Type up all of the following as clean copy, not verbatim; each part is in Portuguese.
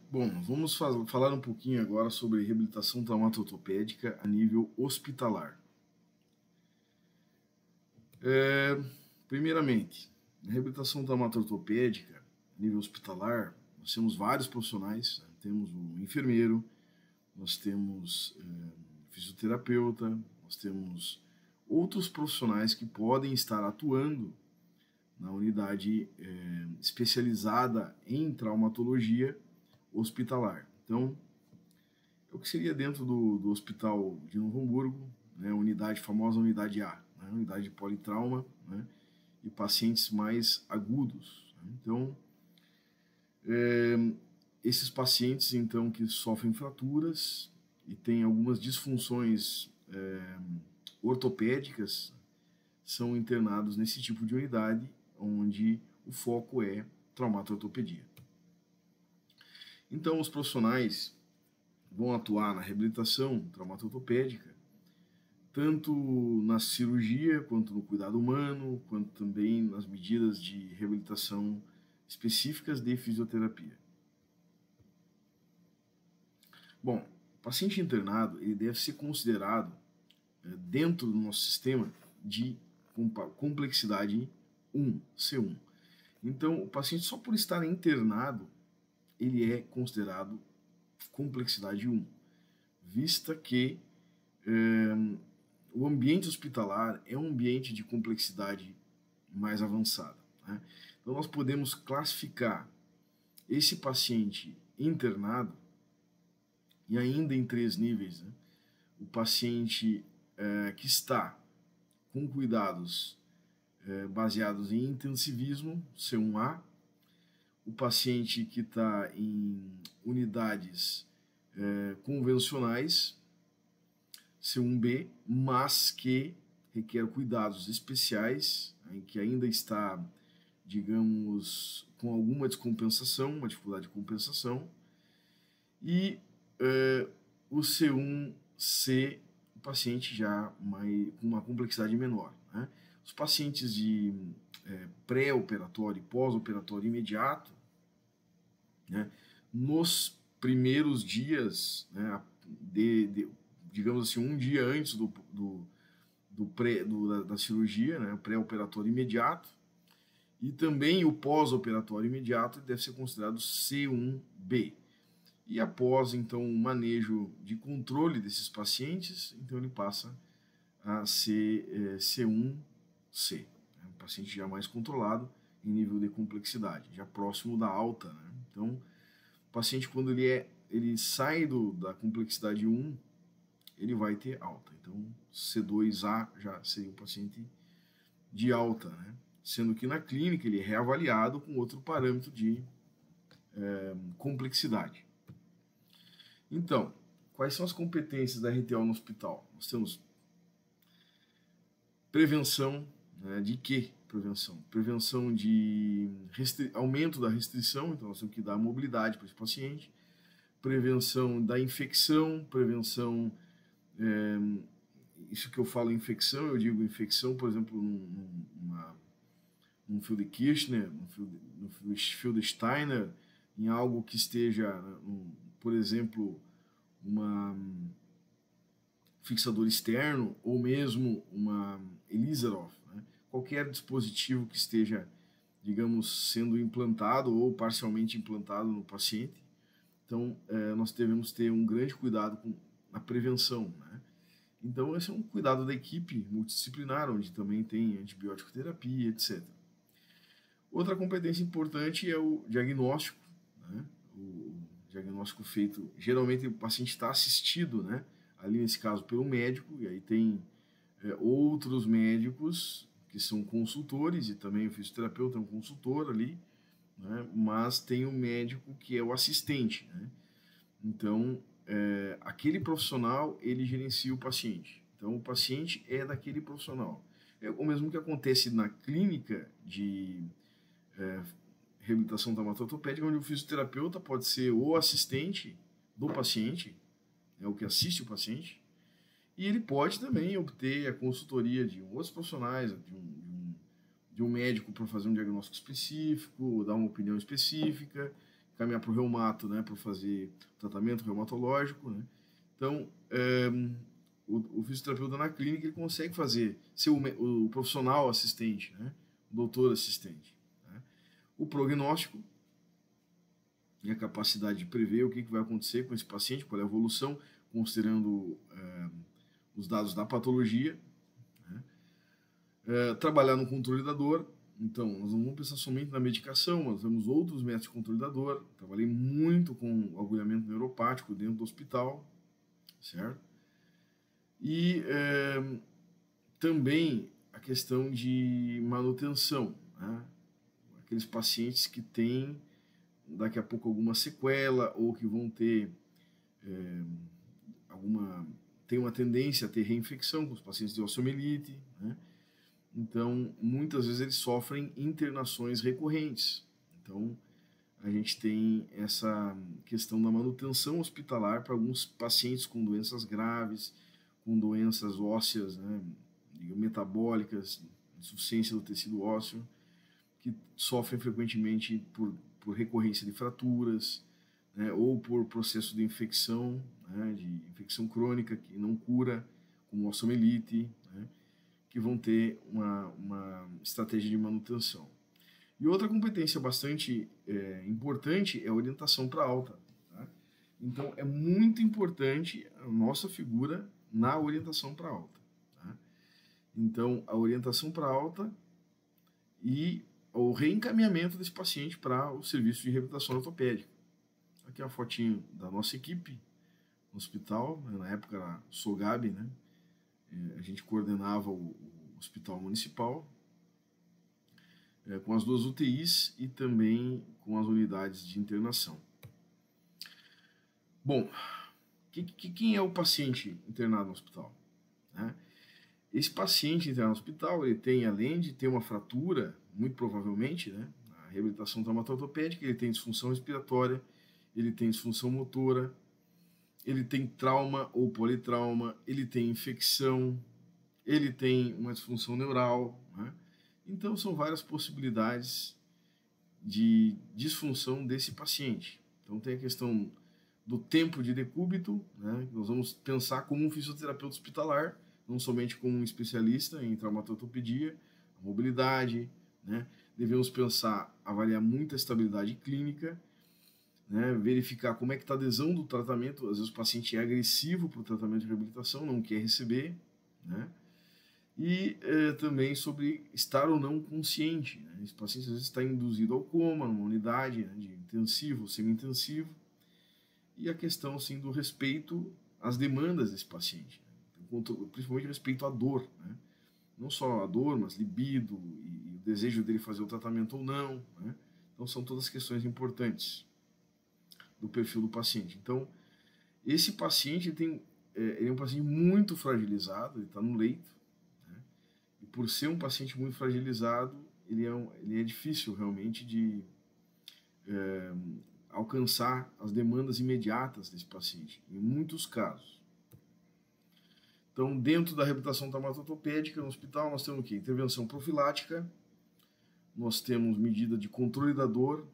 Bom, vamos falar um pouquinho agora sobre reabilitação traumato-ortopédica a nível hospitalar. Primeiramente, na reabilitação traumato-ortopédica a nível hospitalar, nós temos vários profissionais, né? Temos o enfermeiro, nós temos fisioterapeuta, nós temos outros profissionais que podem estar atuando na unidade especializada em traumatologia hospitalar. Então, é o que seria dentro do Hospital de Novo Hamburgo, né, famosa unidade A, né, unidade de politrauma, né, e pacientes mais agudos. Né. Então, esses pacientes então que sofrem fraturas e têm algumas disfunções ortopédicas são internados nesse tipo de unidade, onde o foco é traumato-ortopedia. Então, os profissionais vão atuar na reabilitação traumato-ortopédica, tanto na cirurgia, quanto no cuidado humano, quanto também nas medidas de reabilitação específicas de fisioterapia. Bom, o paciente internado ele deve ser considerado, dentro do nosso sistema, de complexidade 1, C1. Então, o paciente, só por estar internado, ele é considerado complexidade 1, vista que o ambiente hospitalar é um ambiente de complexidade mais avançada, né? Então, nós podemos classificar esse paciente internado e ainda em 3 níveis, né? O paciente que está com cuidados baseados em intensivismo, C1A, o paciente que está em unidades convencionais, C1B, mas que requer cuidados especiais, em que ainda está, digamos, com alguma descompensação, uma dificuldade de compensação, e o C1C, o paciente já com uma complexidade menor, né? Os pacientes de pré-operatório e pós-operatório imediato, né, nos primeiros dias, né, digamos assim, um dia antes da cirurgia, né, pré-operatório imediato, e também o pós-operatório imediato deve ser considerado C1B. E após, então, o manejo de controle desses pacientes, então ele passa a ser C1C, né, um paciente já mais controlado em nível de complexidade, já próximo da alta, né? Então, o paciente, quando ele sai da complexidade 1, ele vai ter alta. Então, C2A já seria um paciente de alta, né? Sendo que na clínica ele é reavaliado com outro parâmetro de complexidade. Então, quais são as competências da RTO no hospital? Nós temos prevenção, né, de quê? Prevenção de aumento da restrição, então nós temos que dar mobilidade para esse paciente, prevenção da infecção, prevenção, isso que eu falo infecção, eu digo infecção, por exemplo, num fio de Kirchner, num fio de Steiner, em algo que esteja, por exemplo, um fixador externo, ou mesmo uma Elisaroff, né? Qualquer dispositivo que esteja, digamos, sendo implantado ou parcialmente implantado no paciente. Então, nós devemos ter um grande cuidado na prevenção, né? Então, esse é um cuidado da equipe multidisciplinar, onde também tem antibiótico terapia, etc. Outra competência importante é o diagnóstico, né? O diagnóstico feito, geralmente o paciente está assistido, né, ali nesse caso pelo médico, e aí tem outros médicos que são consultores, e também o fisioterapeuta é um consultor ali, né, mas tem o médico que é o assistente, né? Então, aquele profissional, ele gerencia o paciente. Então, o paciente é daquele profissional. É o mesmo que acontece na clínica de reabilitação traumato-ortopédica, onde o fisioterapeuta pode ser o assistente do paciente, é o que assiste o paciente, e ele pode também obter a consultoria de outros profissionais, de um médico para fazer um diagnóstico específico, dar uma opinião específica. caminhar para o reumato, né, para fazer tratamento reumatológico, né? Então, o fisioterapeuta na clínica ele consegue ser o profissional assistente, né, o doutor assistente. Né? O prognóstico e a capacidade de prever o que vai acontecer com esse paciente, qual é a evolução, considerando os dados da patologia. Né? Trabalhar no controle da dor. Então, nós não vamos pensar somente na medicação, nós temos outros métodos de controle da dor. Trabalhei muito com agulhamento neuropático dentro do hospital, certo? E também a questão de manutenção, né? Aqueles pacientes que têm daqui a pouco alguma sequela ou que vão ter tem uma tendência a ter reinfecção com os pacientes de osteomielite, né? Então, muitas vezes eles sofrem internações recorrentes. Então, a gente tem essa questão da manutenção hospitalar para alguns pacientes com doenças graves, com doenças ósseas, né, metabólicas, insuficiência do tecido ósseo, que sofrem frequentemente por recorrência de fraturas, né, ou por processo de infecção, né, de infecção crônica que não cura, como osteomielite, né, que vão ter uma estratégia de manutenção. E outra competência bastante importante é a orientação para alta. Tá? Então, é muito importante a nossa figura na orientação para alta. Tá? Então, a orientação para alta e o reencaminhamento desse paciente para o serviço de reabilitação ortopédica. Aqui é uma fotinho da nossa equipe no hospital, na época era SOGAB, né? A gente coordenava o hospital municipal, com as 2 UTIs e também com as unidades de internação. Bom, quem é o paciente internado no hospital? Né? Esse paciente internado no hospital, ele tem, além de ter uma fratura, muito provavelmente, né, a reabilitação traumato-ortopédica, ele tem disfunção respiratória, ele tem disfunção motora, ele tem trauma ou politrauma, ele tem infecção, ele tem uma disfunção neural, né? Então, são várias possibilidades de disfunção desse paciente. Então, tem a questão do tempo de decúbito, né? Nós vamos pensar como um fisioterapeuta hospitalar, não somente como um especialista em traumatortopedia, a mobilidade, né? Devemos pensar, avaliar muito a estabilidade clínica, né? Verificar como é que está a adesão do tratamento. Às vezes o paciente é agressivo para o tratamento de reabilitação, não quer receber, né? E também sobre estar ou não consciente. Né? Esse paciente às vezes está induzido ao coma, numa unidade, né, de intensivo ou semi-intensivo. E a questão assim, do respeito às demandas desse paciente, né? Principalmente respeito à dor. Né? Não só a dor, mas libido e o desejo dele fazer o tratamento ou não. Né? Então são todas questões importantes do perfil do paciente. Então, esse paciente ele é um paciente muito fragilizado, ele está no leito. E por ser um paciente muito fragilizado, ele é difícil realmente de alcançar as demandas imediatas desse paciente, em muitos casos. Então, dentro da reabilitação traumato-ortopédica no hospital, nós temos o quê? Intervenção profilática, nós temos medida de controle da dor,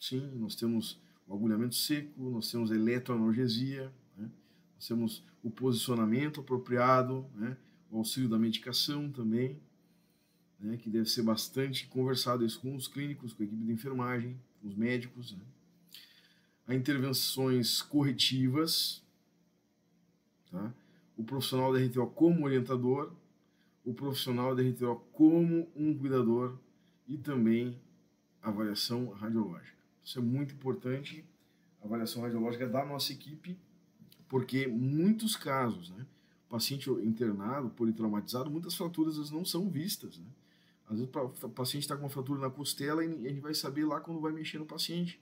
sim, nós temos o agulhamento seco, nós temos a eletroanalgesia, né? Nós temos o posicionamento apropriado, né? O auxílio da medicação também, né, que deve ser bastante conversado isso com os clínicos, com a equipe de enfermagem, com os médicos. Né? Há intervenções corretivas, tá? O profissional da RTO como orientador, o profissional da RTO como um cuidador e também a avaliação radiológica. Isso é muito importante, a avaliação radiológica da nossa equipe, porque muitos casos, né, paciente internado, politraumatizado, muitas fraturas às vezes não são vistas. Né? Às vezes o paciente está com uma fratura na costela e a gente vai saber lá quando vai mexer no paciente.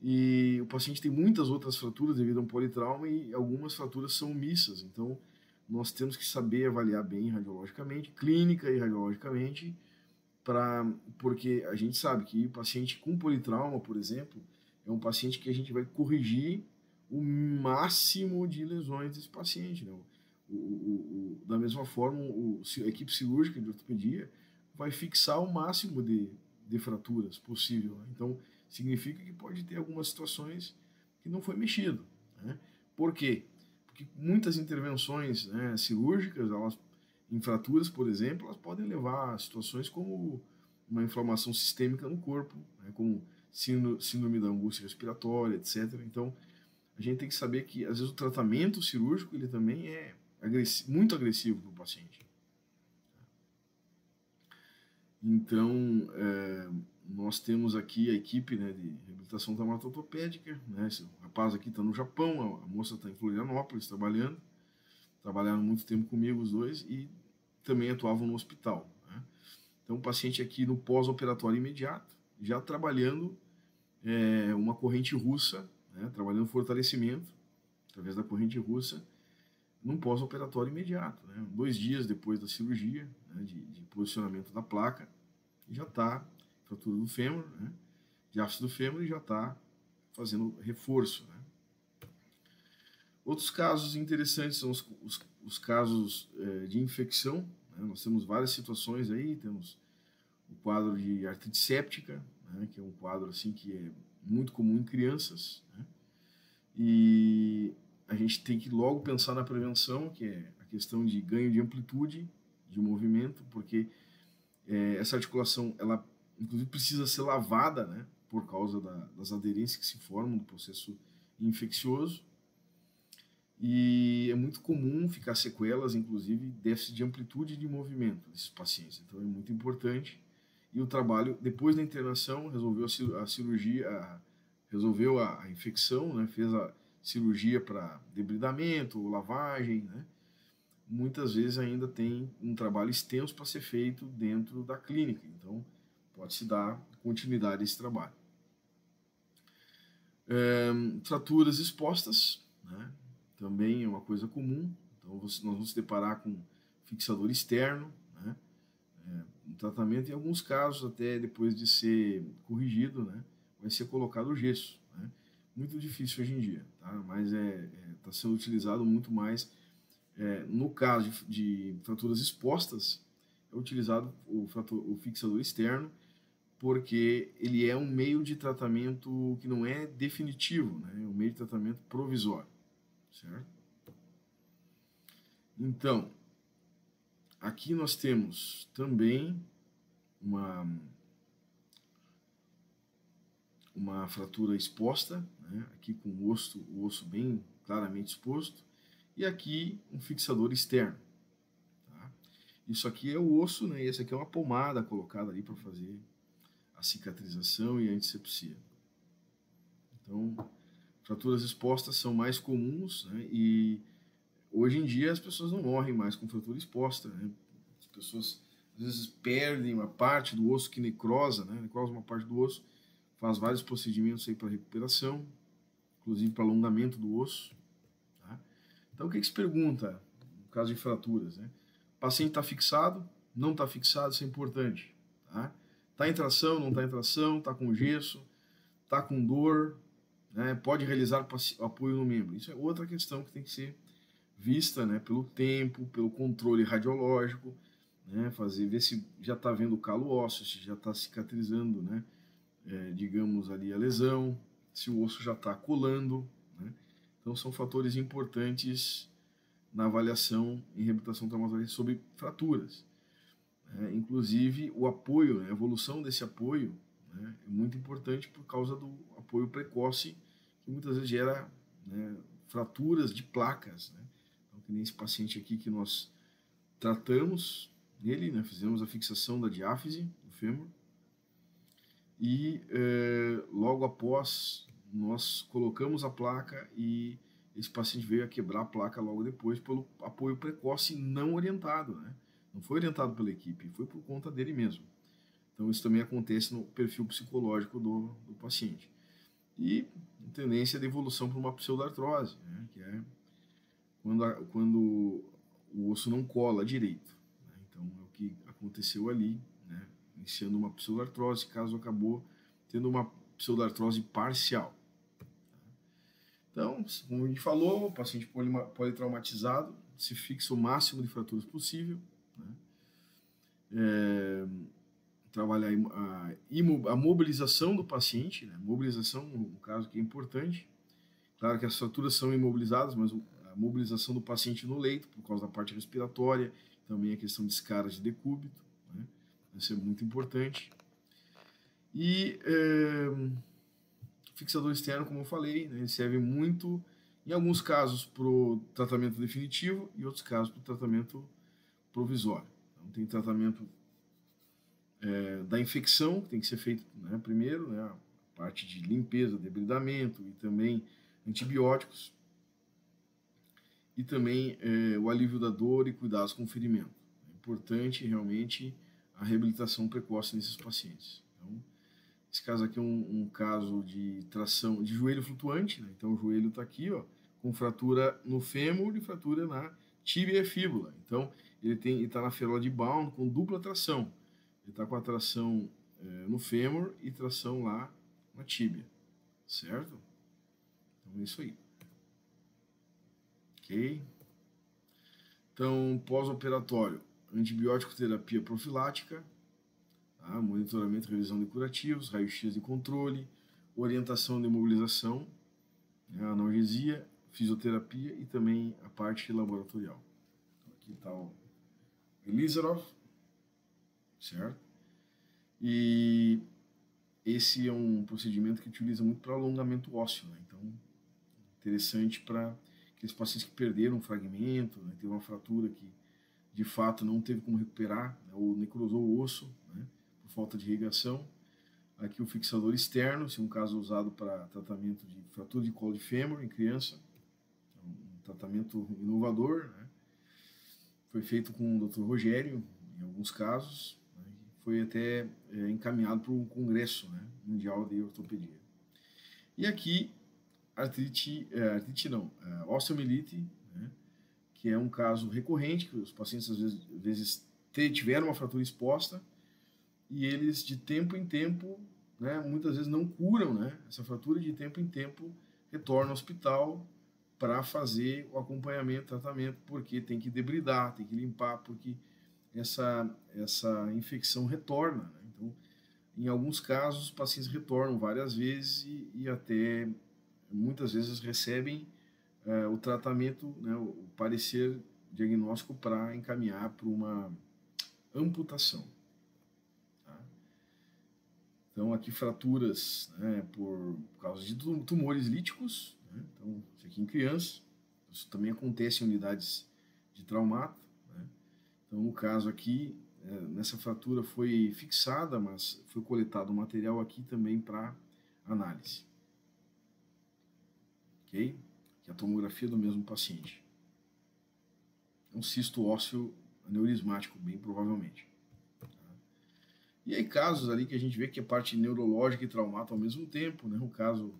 E o paciente tem muitas outras fraturas devido a um politrauma e algumas fraturas são omissas. Então, nós temos que saber avaliar bem radiologicamente, clínica e radiologicamente, porque a gente sabe que o paciente com politrauma, por exemplo, é um paciente que a gente vai corrigir o máximo de lesões desse paciente, né? Da mesma forma, a equipe cirúrgica de ortopedia vai fixar o máximo de fraturas possível. Né? Então, significa que pode ter algumas situações que não foi mexido, né? Por quê? Porque muitas intervenções, né, cirúrgicas, elas, em fraturas, por exemplo, elas podem levar a situações como uma inflamação sistêmica no corpo, né, como síndrome da angústia respiratória, etc. Então, a gente tem que saber que, às vezes, o tratamento cirúrgico ele também é muito agressivo para o paciente. Então, nós temos aqui a equipe, né, de reabilitação traumato-ortopédica, né? Esse rapaz aqui está no Japão, a moça está em Florianópolis trabalharam muito tempo comigo os dois e também atuavam no hospital, né? Então, o paciente aqui no pós-operatório imediato, já trabalhando uma corrente russa, né, trabalhando fortalecimento através da corrente russa, num pós-operatório imediato, né? 2 dias depois da cirurgia, né, de posicionamento da placa, já está fratura do fêmur, né, diáfise do fêmur, e já está fazendo reforço, né? Outros casos interessantes são os casos de infecção, né? Nós temos várias situações aí, temos o quadro de artrite séptica, né, que é um quadro assim que é muito comum em crianças, né? E a gente tem que logo pensar na prevenção, que é a questão de ganho de amplitude de movimento, porque essa articulação, ela inclusive precisa ser lavada, né, por causa das aderências que se formam no processo infeccioso, e é muito comum ficar sequelas, inclusive déficit de amplitude de movimento desses pacientes. Então é muito importante. E o trabalho, depois da internação, resolveu a cirurgia, resolveu a infecção, né, fez a cirurgia para debridamento ou lavagem, né? Muitas vezes ainda tem um trabalho extenso para ser feito dentro da clínica, então pode-se dar continuidade a esse trabalho. Fraturas expostas, né, também é uma coisa comum, então nós vamos se deparar com fixador externo, né, um tratamento, em alguns casos, até depois de ser corrigido, né, vai ser colocado o gesso, né? Muito difícil hoje em dia, tá? Mas está sendo utilizado muito mais. No caso de fraturas expostas, é utilizado o fixador externo, porque ele é um meio de tratamento que não é definitivo, né? É um meio de tratamento provisório, certo? Então, aqui nós temos também uma fratura exposta, né? Aqui com o osso bem claramente exposto, e aqui um fixador externo. Tá? Isso aqui é o osso, né? E essa aqui é uma pomada colocada ali para fazer a cicatrização e a antisepsia. Então, fraturas expostas são mais comuns, né? E hoje em dia as pessoas não morrem mais com fratura exposta, né? As pessoas às vezes perdem uma parte do osso que necrosa, né? Necrosa uma parte do osso, faz vários procedimentos aí para recuperação, inclusive para alongamento do osso. Tá? Então, o que se pergunta no caso de fraturas, né? O paciente está fixado, não está fixado, isso é importante. Tá? Está em tração, não está em tração, está com gesso, está com dor, né? Pode realizar apoio no membro. Isso é outra questão que tem que ser vista, né, pelo tempo, pelo controle radiológico, né, ver se já está vendo o calo ósseo, se já está cicatrizando, né, digamos ali a lesão, se o osso já está colando, né? Então são fatores importantes na avaliação em reabilitação traumatológica sobre fraturas. Inclusive o apoio, né, a evolução desse apoio, né, é muito importante por causa do apoio precoce, que muitas vezes gera, né, fraturas de placas, né? Então, que nem esse paciente aqui que nós tratamos nele, né, fizemos a fixação da diáfise do fêmur, e logo após nós colocamos a placa e esse paciente veio a quebrar a placa logo depois pelo apoio precoce não orientado, né? Não foi orientado pela equipe, foi por conta dele mesmo. Então isso também acontece no perfil psicológico do paciente. E a tendência de evolução para uma pseudartrose, né? Que é quando o osso não cola direito, né? Então é o que aconteceu ali, né? Iniciando uma pseudartrose, caso acabou tendo uma pseudartrose parcial. Então, como a gente falou, o paciente politraumatizado se fixa o máximo de fraturas possível, né? trabalhar a mobilização do paciente, né? Mobilização, no caso, que é importante. Claro que as fraturas são imobilizadas, mas a mobilização do paciente no leito, por causa da parte respiratória, também a questão de escaras de decúbito, né? Isso é muito importante. E fixador externo, como eu falei, né, ele serve muito, em alguns casos, para o tratamento definitivo e em outros casos para o tratamento provisório. Então, tem tratamento da infecção, que tem que ser feito, né, primeiro, né, a parte de limpeza, debridamento e também antibióticos, e também o alívio da dor e cuidados com o ferimento. É importante realmente a reabilitação precoce nesses pacientes. Então, esse caso aqui é um caso de tração de joelho flutuante, né? Então o joelho está aqui, ó, com fratura no fêmur e fratura na tíbia e fíbula. Então ele está na ferola de Bound com dupla tração. Ele está com a tração no fêmur e tração lá na tíbia, certo? Então é isso aí. Ok? Então, pós-operatório, antibiótico terapia profilática, tá? Monitoramento e revisão de curativos, raio-x de controle, orientação de imobilização, né? Analgesia, fisioterapia e também a parte laboratorial. Então, aqui está o Elizarov, certo? E esse é um procedimento que utiliza muito para alongamento ósseo, né? Então, interessante para aqueles pacientes que perderam um fragmento, né? Teve uma fratura que de fato não teve como recuperar, né? Ou necrosou o osso, né? Por falta de irrigação. Aqui o fixador externo, esse é um caso usado para tratamento de fratura de colo de fêmur em criança, um tratamento inovador, né? Foi feito com o Dr. Rogério, em alguns casos, né? Foi até encaminhado para um congresso, né, mundial de ortopedia. E aqui, osteomielite, né, que é um caso recorrente, que os pacientes às vezes tiveram uma fratura exposta e eles de tempo em tempo, né, muitas vezes não curam, né, essa fratura, de tempo em tempo retornam ao hospital para fazer o acompanhamento, tratamento, porque tem que debridar, tem que limpar, porque essa infecção retorna, né? Então, em alguns casos, os pacientes retornam várias vezes e até muitas vezes recebem o tratamento, né, o parecer diagnóstico para encaminhar para uma amputação. Tá? Então, aqui fraturas, né, por causa de tumores líticos, né? Então, isso aqui em crianças, isso também acontece em unidades de traumato, né? Então, no caso aqui, nessa fratura foi fixada, mas foi coletado o material aqui também para análise. Ok? Que é a tomografia do mesmo paciente. É um cisto ósseo aneurismático, bem provavelmente. Tá? E aí casos ali que a gente vê que é parte neurológica e traumática ao mesmo tempo, né? O caso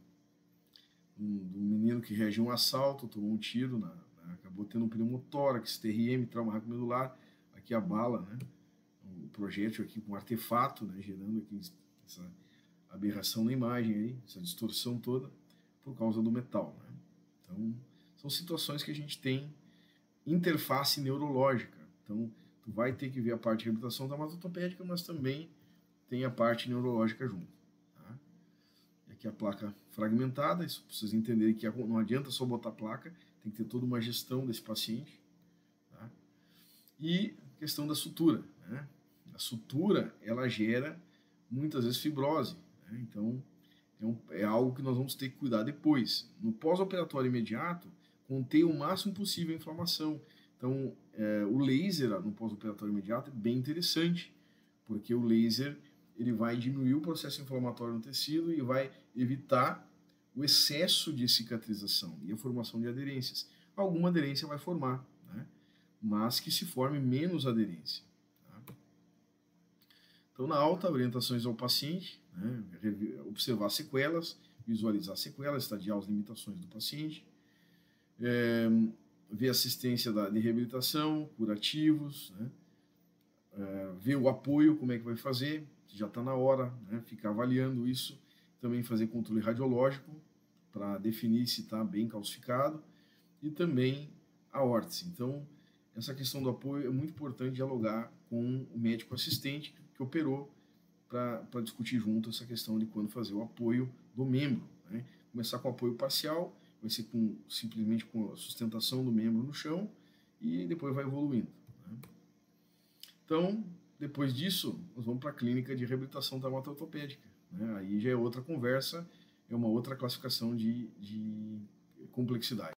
do menino que reagiu a um assalto, tomou um tiro, acabou tendo um pneumotórax, TRM, trauma raquimedular, aqui a bala, né? O projétil aqui com um artefato, né? Gerando aqui essa aberração na imagem aí, essa distorção toda por causa do metal, né? Então, são situações que a gente tem interface neurológica. Então, tu vai ter que ver a parte de reabilitação dermatopédica, mas também tem a parte neurológica junto. Tá? E aqui a placa fragmentada, isso para vocês entenderem que não adianta só botar placa, tem que ter toda uma gestão desse paciente. Tá? E questão da sutura, né? A sutura, ela gera muitas vezes fibrose, né? Então, é algo que nós vamos ter que cuidar depois. No pós-operatório imediato, conter o máximo possível a inflamação. Então, o laser no pós-operatório imediato é bem interessante, porque o laser ele vai diminuir o processo inflamatório no tecido e vai evitar o excesso de cicatrização e a formação de aderências. Alguma aderência vai formar, né? Mas que se forme menos aderência. Tá? Então, na alta, orientações ao paciente, né? Observar sequelas, visualizar sequelas, estadiar as limitações do paciente, ver assistência de reabilitação, curativos, né? Ver o apoio, como é que vai fazer, já está na hora, né? Ficar avaliando isso, também fazer controle radiológico para definir se está bem calcificado e também a órtese. Então, essa questão do apoio é muito importante dialogar com o médico assistente que operou para discutir junto essa questão de quando fazer o apoio do membro, né? Começar com apoio parcial, vai ser simplesmente com a sustentação do membro no chão e depois vai evoluindo, né? Então, depois disso, nós vamos para a clínica de reabilitação traumato-ortopédica, né? Aí já é outra conversa, é uma outra classificação de complexidade.